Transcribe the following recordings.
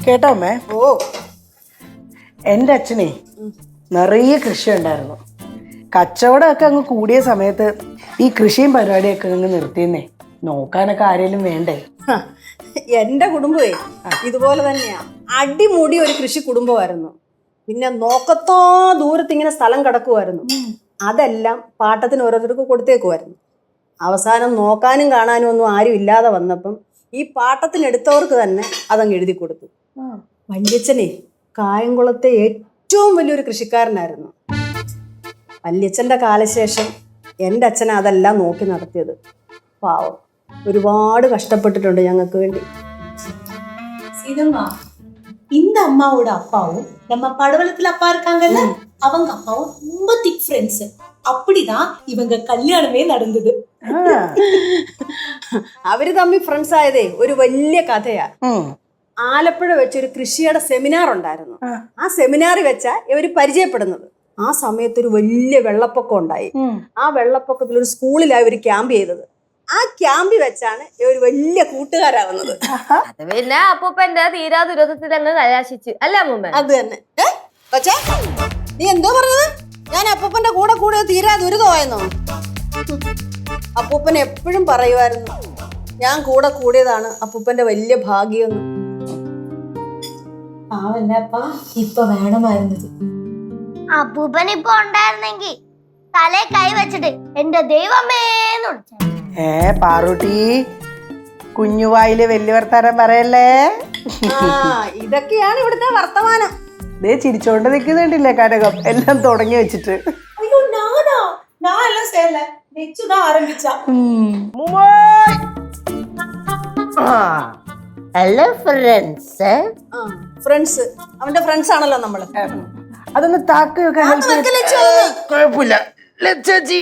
കേട്ടോ അമ്മേ? ഓ, എൻ്റെ അച്ഛനെ നിറയെ കൃഷി ഉണ്ടായിരുന്നു. കച്ചവടമൊക്കെ അങ്ങ് കൂടിയ സമയത്ത് ഈ കൃഷിയും പരിപാടിയൊക്കെ അങ്ങ് നിർത്തിയെന്നേ. നോക്കാനൊക്കെ ആരെങ്കിലും വേണ്ടേ? എന്റെ കുടുംബമേ ഇതുപോലെ തന്നെയാ. അടിമുടി ഒരു കൃഷി കുടുംബമായിരുന്നു. പിന്നെ നോക്കത്തോ ദൂരത്ത് ഇങ്ങനെ സ്ഥലം കിടക്കുമായിരുന്നു. അതെല്ലാം പാട്ടത്തിന് ഓരോരുത്തർക്ക് കൊടുത്തേക്കുമായിരുന്നു. അവസാനം നോക്കാനും കാണാനും ഒന്നും ആരും ഇല്ലാതെ വന്നപ്പം ഈ പാട്ടത്തിനെടുത്തവർക്ക് തന്നെ അതങ്ങ് എഴുതി കൊടുത്തു. വല്യച്ഛനെ കായംകുളത്തെ ഏറ്റവും വലിയൊരു കൃഷിക്കാരനായിരുന്നു. വല്യച്ഛൻ്റെ കാലശേഷം എൻ്റെ അച്ഛനെ അതെല്ലാം നോക്കി നടത്തിയത്. പാവം, ഒരുപാട് கஷ்டப்பட்டுട്ടുണ്ട് ഞങ്ങൾക്ക് வேண்டி. சீதம்மா, இந்த அம்மாவோட அப்பாவும் நம்ம படவலத்துல அப்பா இருக்காங்கல்ல, அவங்க அப்பாவும் ரொம்ப திக் ஃப்ரெண்ட்ஸ். அப்படிதான் இவங்க கல்யாணமே நடந்தது. അവര് തമ്മിൽ ഫ്രണ്ട്സ് ആയതേ ഒരു വലിയ കഥയാ. ആലപ്പുഴ വെച്ചൊരു കൃഷിയുടെ സെമിനാർ ഉണ്ടായിരുന്നു. ആ സെമിനാറിൽ വെച്ചാ ഇവര് പരിചയപ്പെടുന്നത്. ആ സമയത്ത് ഒരു വലിയ വെള്ളപ്പൊക്കം ഉണ്ടായി. ആ വെള്ളപ്പൊക്കത്തിൽ ഒരു സ്കൂളിലാണ് ഇവര് ക്യാമ്പ് ചെയ്തത്. ആ ക്യാമ്പിൽ വെച്ചാണ് ഇവർ വലിയ കൂട്ടുകാരാവുന്നത്. പിന്നെ അപ്പൂപ്പന്റെ തീരാ ദുരിതത്തിൽ അങ്ങ് കലാശിച്ച് അല്ലേ അമ്മൂമ്മ? അത് തന്നെ. കൊച്ചേ, നീ എന്തോ പറഞ്ഞത്? ഞാൻ അപ്പൂപ്പന്റെ കൂടെ കൂടെ തീരാ ദുരിതമായെന്നോ? അപ്പൂപ്പൻ എപ്പോഴും പറയുമായിരുന്നു, ഞാൻ കൂടെ കൂടിയതാണ് അപ്പൂപ്പന്റെ വലിയ ഭാഗ്യമെന്ന്. പാവല്ലപ്പാ, ഇപ്പൊ വേണമായിരുന്നത്. അപ്പൂപ്പൻ ഇപ്പൊ ഉണ്ടായിരുന്നെങ്കിൽ തലേ കൈ വെച്ചിട്ട് എന്റെ ദൈവമേന്ന് വിളിച്ചു. പാറൂട്ടി, കുഞ്ഞുവായില് വലിയ വർത്താനം പറയല്ലേ. ഇതൊക്കെയാണ് ഇവിടുത്തെ വർത്തമാനം. ദേ ചിരിച്ചോണ്ട് നിൽക്കുന്നുണ്ടില്ലേ കനകം, എല്ലാം തുടങ്ങി വെച്ചിട്ട്. ஐயோ நானா? நான் எல்லாம் செய்யல, நெச்சு தான் ஆரம்பிச்சா. Hello friends. ഫ്രണ്ട്സ്, അവന്റെ ഫ്രണ്ട്സ് ആണല്ലോ നമ്മള്. അതൊന്ന് താക്ക് കുഴപ്പമില്ല ലച്ചേച്ചി.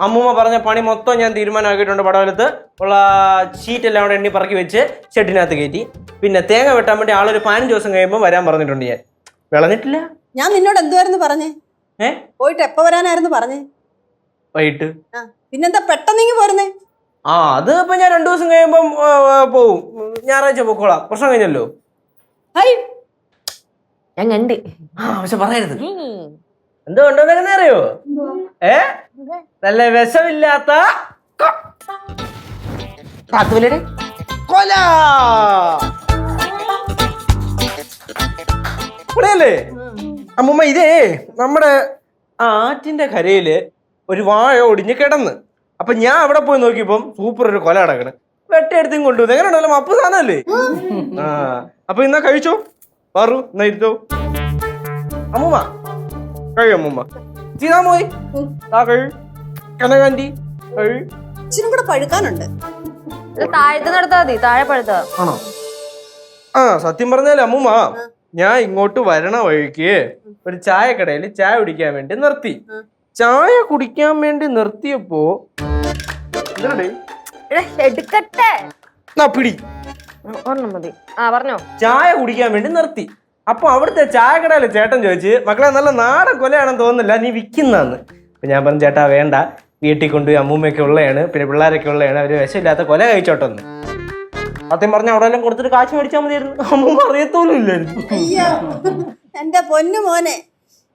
അമ്മൂമ്മ പറഞ്ഞ പണി മൊത്തം ഞാൻ തീരുമാനമാക്കിയിട്ടുണ്ട്. പടവലത്ത് ഉള്ള ഷീറ്റ് എല്ലാം കൂടെ എണ്ണി പറക്കി വെച്ച് ഷെഡിനകത്ത് കയറ്റി. പിന്നെ തേങ്ങ വെട്ടാൻ വേണ്ടി ആളൊരു 15 ദിവസം കഴിയുമ്പോൾ വരാൻ പറഞ്ഞിട്ടുണ്ട്. ഞാൻ വിളഞ്ഞിട്ടില്ല. ഞാൻ നിന്നോട് എന്തുവായിരുന്നു പറഞ്ഞേ? പോയിട്ട് എപ്പോ വരാനായിരുന്നു പറഞ്ഞേ? വൈകിട്ട്. പിന്നെന്താ പെട്ടെന്ന് പോരുന്നേ? അത് ഇപ്പൊ ഞാൻ 2 ദിവസം കഴിയുമ്പം പോവും. ഞായറാഴ്ച പൊക്കോളാം. പ്രശ്നം കഴിഞ്ഞല്ലോ. ഞാൻ കണ്ട്. പക്ഷെ പറയരുത്. എന്തോ ഉണ്ടോന്നൊക്കെ അറിയോ? നല്ല വിഷമില്ലാത്ത കൊല അല്ലേ അമ്മൂമ്മ? ഇതേ നമ്മുടെ ആറ്റിന്റെ കരയില് ഒരു വാഴ ഒടിഞ്ഞ് കിടന്ന്. അപ്പൊ ഞാൻ അവിടെ പോയി നോക്കിയപ്പം സൂപ്പർ ഒരു കൊല കിടക്കണ്. വെട്ടിയെടുത്തും കൊണ്ടുവന്നു. എങ്ങനെ ഉണ്ടല്ലോ അപ്പു സാധനല്ലേ? അപ്പൊ ഇന്നാ കഴിച്ചോ. പറു എന്നാ ഇരുത്തോ. അമ്മൂമ്മ കഴിയും. അമ്മൂമ്മ ചീതാമോയി കനകാന്റി ഇച്ചിരി കൂടെ പഴുക്കാനുണ്ട്. താഴത്ത് നടത്താ മതി, താഴെ പഴുത്താ. ആണോ? സത്യം പറഞ്ഞാല് അമ്മൂമ്മ, ഞാൻ ഇങ്ങോട്ട് വരണ വഴിക്ക് ഒരു ചായക്കടയിൽ ചായ കുടിക്കാൻ വേണ്ടി നിർത്തി. ചായ കുടിക്കാൻ വേണ്ടി നിർത്തിയപ്പോ എടുക്കട്ടെ പിടി ഒരെണ്ണം മതി. പറഞ്ഞോ. ചായ കുടിക്കാൻ വേണ്ടി നിർത്തി. അപ്പൊ അവിടുത്തെ ചായക്കടയിലെ ചേട്ടൻ ചോദിച്ച്, മക്കളെ നല്ല നാടൻ കൊലയാണെന്ന് തോന്നുന്നില്ല, നീ വിൽക്കുന്നാന്ന്. അപ്പൊ ഞാൻ പറഞ്ഞു, ചേട്ടാ വേണ്ട, വീട്ടിൽ കൊണ്ടുപോയി അമ്മൂമ്മയൊക്കെ ഉള്ളതാണ്, പിന്നെ പിള്ളേരൊക്കെ ഉള്ളതാണ്, അവര് വിഷമില്ലാത്ത കൊല കഴിച്ചോട്ടെന്ന്. സത്യം പറഞ്ഞ അവിടെ എല്ലാം കൊടുത്തിട്ട് കാശ് മേടിച്ചാൽ മതിയായിരുന്നു. അമ്മൂമ്മ അറിയത്തോലും ഇല്ലായിരുന്നു. എന്റെ പൊന്നു മോനെ,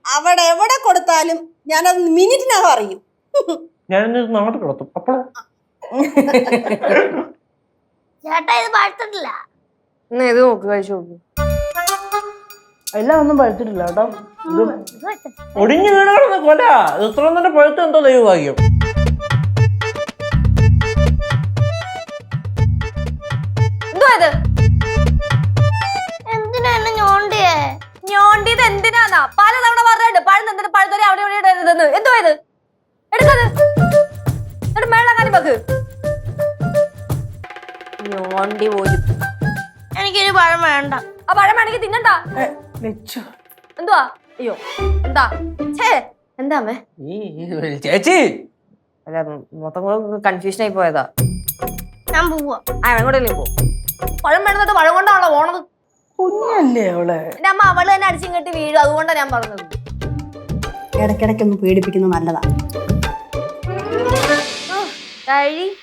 അവിടെ എവിടെ കൊടുത്താലും ഞാനത് മിനിറ്റിനകം അറിയും. ഞാനൊരു നാട് കിടത്തും. അപ്പോഴോ ചേട്ടാ ഇത് പഴുത്തിട്ടില്ല. ഇത് നോക്ക്, കഴിച്ചു നോക്ക്. എല്ലാം ഒന്നും പഴുത്തിട്ടില്ല കേട്ടോ. ഒടിഞ്ഞു വീണാണെന്ന് കൊല. ഇത്ര തന്നെ പഴുത്ത എന്തോ ദൈവഭാഗ്യം. എന്തിനാ എന്നെ ഞോണ്ടിയേ? ഞോണ്ടിയത് എന്തിനാന്നാ? പല തവണ പറഞ്ഞിട്ട് പഴുന്ന പഴുത്തൊരു അവിടെ ഇവിടെ ഇടരുതെന്ന്. എന്തോ ഇത്? എടുക്കത് എന്നിട്ട് മേളങ്ങാനും വെക്ക്. ഞോണ്ടി പോലും. എനിക്കൊരു പഴം വേണ്ട. ആ പഴം വേണമെങ്കിൽ തിന്നണ്ട. എന്തുവാ? അയ്യോ എന്താ? എന്താ അമ്മേ? ചേച്ചി അല്ല, മൊത്തം കൂടെ കൺഫ്യൂഷൻ ആയി പോയതാ. ഞാൻ പോവാ. എങ്ങോട്ടെങ്കിലും പോ. പഴം വേണമെന്നിട്ട് പഴം കൊണ്ടാണല്ലോ പോണത്. കുഞ്ഞല്ലേ അവള്? എന്റെ അമ്മ അവള് തന്നെ അടിച്ചിങ്ങോട്ട് വീഴും. അതുകൊണ്ടാണ് ഞാൻ പറഞ്ഞത്. ഇടയ്ക്കിടയ്ക്കൊന്ന് പേടിപ്പിക്കുന്നത് നല്ലതാ. കഴി